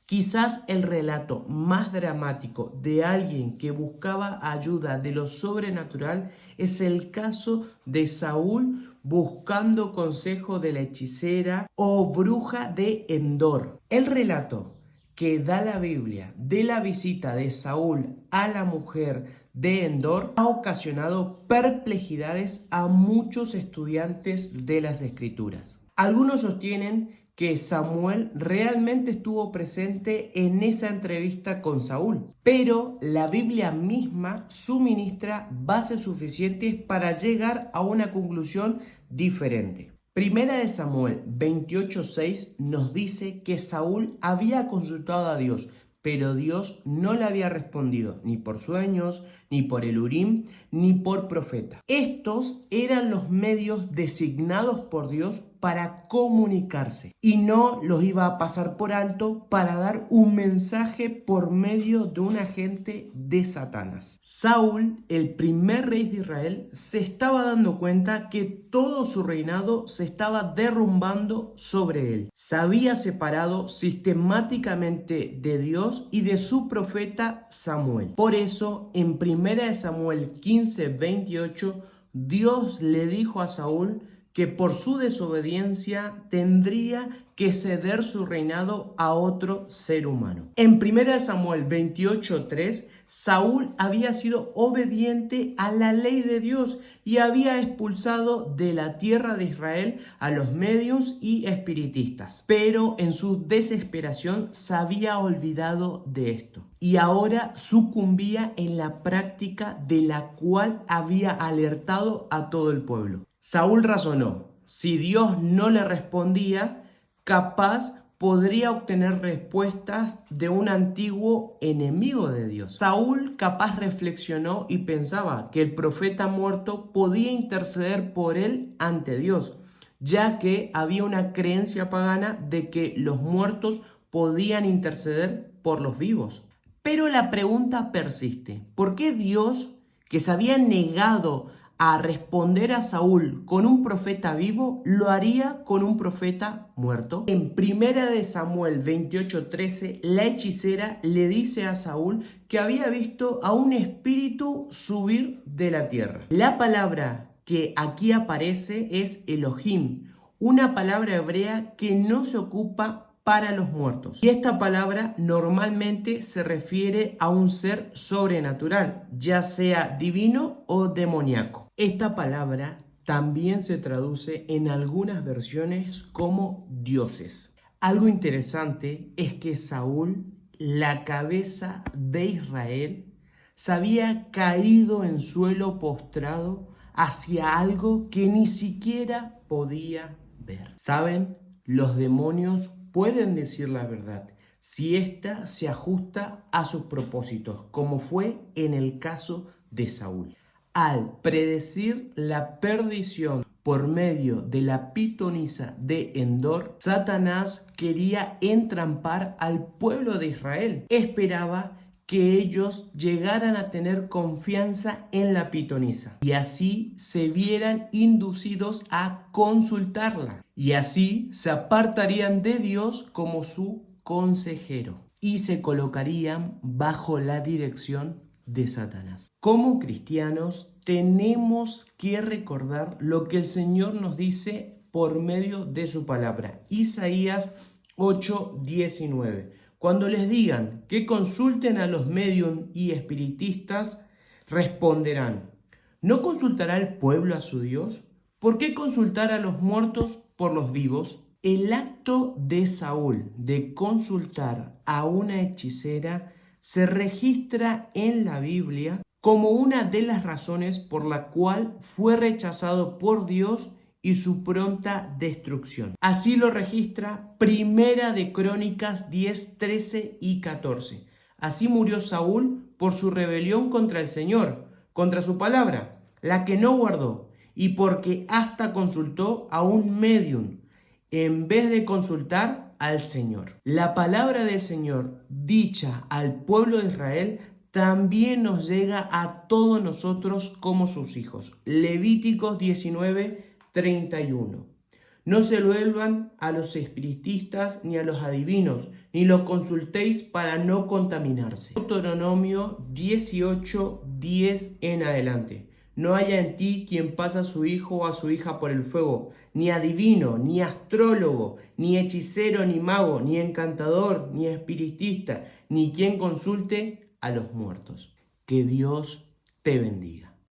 Quizás el relato más dramático de alguien que buscaba ayuda de lo sobrenatural es el caso de Saúl buscando consejo de la hechicera o bruja de Endor. El relato que da la Biblia de la visita de Saúl a la mujer de Endor ha ocasionado perplejidades a muchos estudiantes de las Escrituras. Algunos sostienen que Samuel realmente estuvo presente en esa entrevista con Saúl, pero la Biblia misma suministra bases suficientes para llegar a una conclusión diferente. Primera de Samuel 28:6 nos dice que Saúl había consultado a Dios, pero Dios no le había respondido ni por sueños, ni por el Urim, ni por profeta. Estos eran los medios designados por Dios para comunicarse y no los iba a pasar por alto para dar un mensaje por medio de un agente de Satanás. Saúl, el primer rey de Israel, se estaba dando cuenta que todo su reinado se estaba derrumbando sobre él. Se había separado sistemáticamente de Dios y de su profeta Samuel. Por eso, en 1 Samuel 15:28, Dios le dijo a Saúl que por su desobediencia tendría que ceder su reinado a otro ser humano. En 1 Samuel 28:3, Saúl había sido obediente a la ley de Dios y había expulsado de la tierra de Israel a los medios y espiritistas. Pero en su desesperación se había olvidado de esto y ahora sucumbía en la práctica de la cual había alertado a todo el pueblo. Saúl razonó, si Dios no le respondía, capaz podría obtener respuestas de un antiguo enemigo de Dios. Saúl capaz reflexionó y pensaba que el profeta muerto podía interceder por él ante Dios, ya que había una creencia pagana de que los muertos podían interceder por los vivos. Pero la pregunta persiste, ¿por qué Dios, que se había negado a responder a Saúl con un profeta vivo, lo haría con un profeta muerto? En 1 Samuel 28:13, la hechicera le dice a Saúl que había visto a un espíritu subir de la tierra. La palabra que aquí aparece es Elohim, una palabra hebrea que no se ocupa para los muertos. Y esta palabra normalmente se refiere a un ser sobrenatural, ya sea divino o demoníaco. Esta palabra también se traduce en algunas versiones como dioses. Algo interesante es que Saúl, la cabeza de Israel, se había caído en suelo postrado hacia algo que ni siquiera podía ver. ¿Saben? Los demonios pueden decir la verdad si ésta se ajusta a sus propósitos, como fue en el caso de Saúl. Al predecir la perdición por medio de la pitonisa de Endor, Satanás quería entrampar al pueblo de Israel. Esperaba que ellos llegaran a tener confianza en la pitonisa y así se vieran inducidos a consultarla y así se apartarían de Dios como su consejero y se colocarían bajo la dirección de Satanás. Como cristianos tenemos que recordar lo que el Señor nos dice por medio de su palabra. Isaías 8:19. Cuando les digan que consulten a los médium y espiritistas, responderán, ¿no consultará el pueblo a su Dios? ¿Por qué consultar a los muertos por los vivos? El acto de Saúl de consultar a una hechicera se registra en la Biblia como una de las razones por la cual fue rechazado por Dios y su pronta destrucción. Así lo registra Primera de Crónicas 10, 13 y 14. Así murió Saúl por su rebelión contra el Señor, contra su palabra, la que no guardó, y porque hasta consultó a un médium, en vez de consultar al Señor. La palabra del Señor, dicha al pueblo de Israel, también nos llega a todos nosotros como sus hijos. Levíticos 19:31. No se vuelvan a los espiritistas ni a los adivinos, ni lo consultéis para no contaminarse. Deuteronomio 18:10 en adelante. No haya en ti quien pasa a su hijo o a su hija por el fuego, ni adivino, ni astrólogo, ni hechicero, ni mago, ni encantador, ni espiritista, ni quien consulte a los muertos. Que Dios te bendiga.